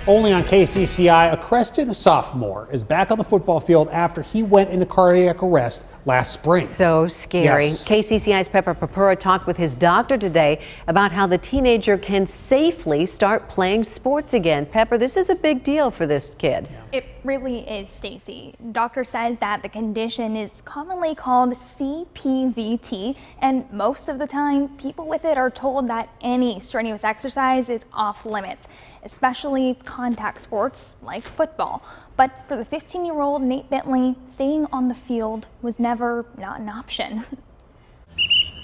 Only on KCCI, a Creston sophomore is back on the football field after he went into cardiac arrest last spring. So scary. Yes. KCCI's Pepper Papura talked with his doctor today about how the teenager can safely start playing sports again. Pepper, this is a big deal for this kid. It really is, Stacy. Doctor says that the condition is commonly called CPVT, and most of the time, people with it are told that any strenuous exercise is off limits, especially contact sports like football. But for the 15-year-old Nate Bentley, staying on the field was never not an option.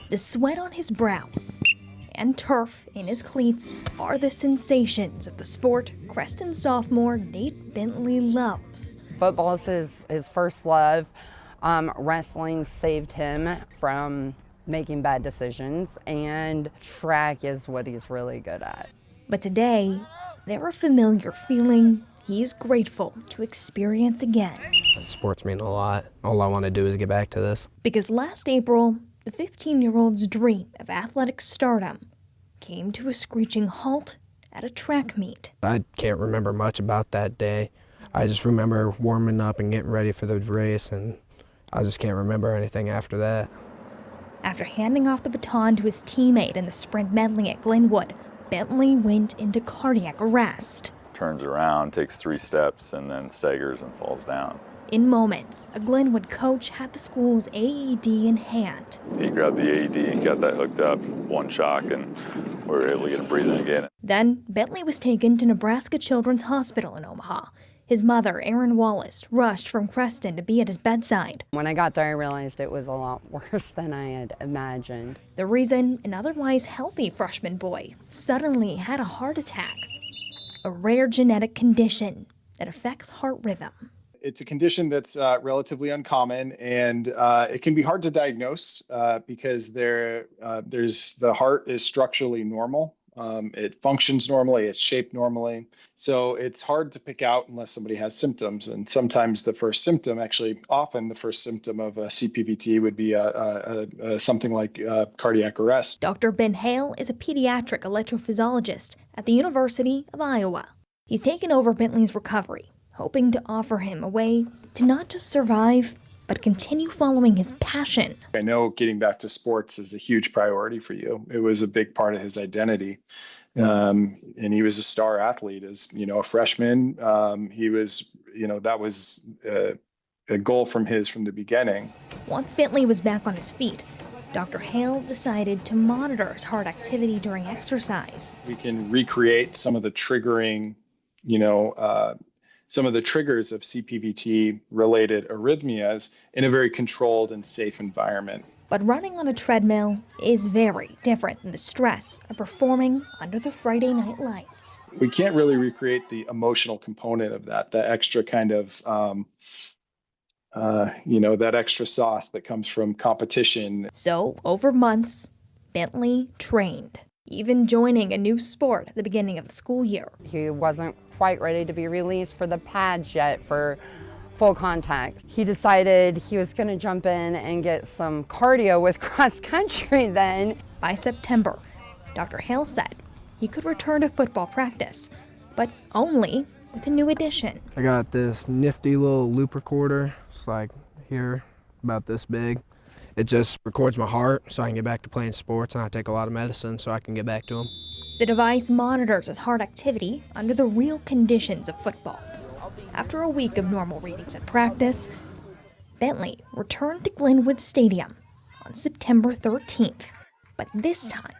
The sweat on his brow and turf in his cleats are the sensations of the sport Creston sophomore Nate Bentley loves. Football is his first love. Wrestling saved him from making bad decisions, and track is what he's really good at. But today, they're a familiar feeling he's grateful to experience again. Sports mean a lot. All I want to do is get back to this. Because last April, the 15-year-old's dream of athletic stardom came to a screeching halt at a track meet. I can't remember much about that day. I just remember warming up and getting ready for the race, and I just can't remember anything after that. After handing off the baton to his teammate in the sprint medley at Glenwood, Bentley went into cardiac arrest. Turns around, takes 3 steps, and then staggers and falls down. In moments, a Glenwood coach had the school's AED in hand. He grabbed the AED and got that hooked up, one shock, and we were able to get him breathing again. Then, Bentley was taken to Nebraska Children's Hospital in Omaha. His mother, Erin Wallace, rushed from Creston to be at his bedside. When I got there, I realized it was a lot worse than I had imagined. The reason an otherwise healthy freshman boy suddenly had a heart attack, a rare genetic condition that affects heart rhythm. It's a condition that's relatively uncommon, and it can be hard to diagnose because the heart is structurally normal. It functions normally, it's shaped normally. So it's hard to pick out unless somebody has symptoms. And sometimes the first symptom, often the first symptom of a CPVT would be something like cardiac arrest. Dr. Ben Hale is a pediatric electrophysiologist at the University of Iowa. He's taken over Bentley's recovery, hoping to offer him a way to not just survive, but continue following his passion. I know getting back to sports is a huge priority for you. It was a big part of his identity. And he was a star athlete as, a freshman. He was, that was a goal from the beginning. Once Bentley was back on his feet, Dr. Hale decided to monitor his heart activity during exercise. We can recreate some of the triggering, some of the triggers of CPVT-related arrhythmias in a very controlled and safe environment. But running on a treadmill is very different than the stress of performing under the Friday night lights. We can't really recreate the emotional component of that, the extra kind of, that extra sauce that comes from competition. So, over months, Bentley trained, even joining a new sport at the beginning of the school year. He wasn't quite ready to be released for the pads yet for full contact. He decided he was going to jump in and get some cardio with cross country then. By September, Dr. Hale said he could return to football practice, but only with a new addition. I got this nifty little loop recorder. It's like here, about this big. It just records my heart so I can get back to playing sports, and I take a lot of medicine so I can get back to them. The device monitors his heart activity under the real conditions of football. After a week of normal readings at practice, Bentley returned to Glenwood Stadium on September 13th. But this time,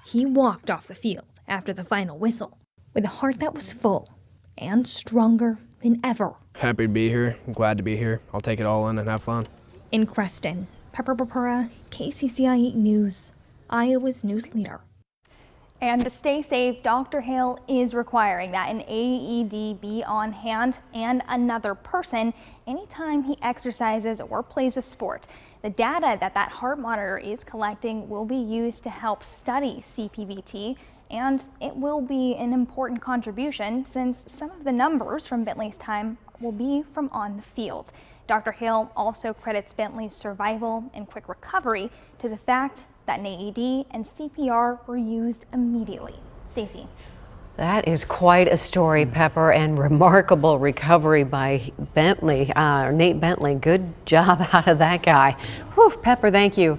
he walked off the field after the final whistle with a heart that was full and stronger than ever. Happy to be here. I'm glad to be here. I'll take it all in and have fun. In Creston, Pepper Papura, KCCI 8 News, Iowa's news leader. And to stay safe, Dr. Hale is requiring that an AED be on hand and another person anytime he exercises or plays a sport. The data that heart monitor is collecting will be used to help study CPVT, and it will be an important contribution since some of the numbers from Bentley's time will be from on the field. Dr. Hale also credits Bentley's survival and quick recovery to the fact that an AED and CPR were used immediately. Stacy. That is quite a story, Pepper, and remarkable recovery by Bentley, Nate Bentley. Good job out of that guy. Whew, Pepper, thank you.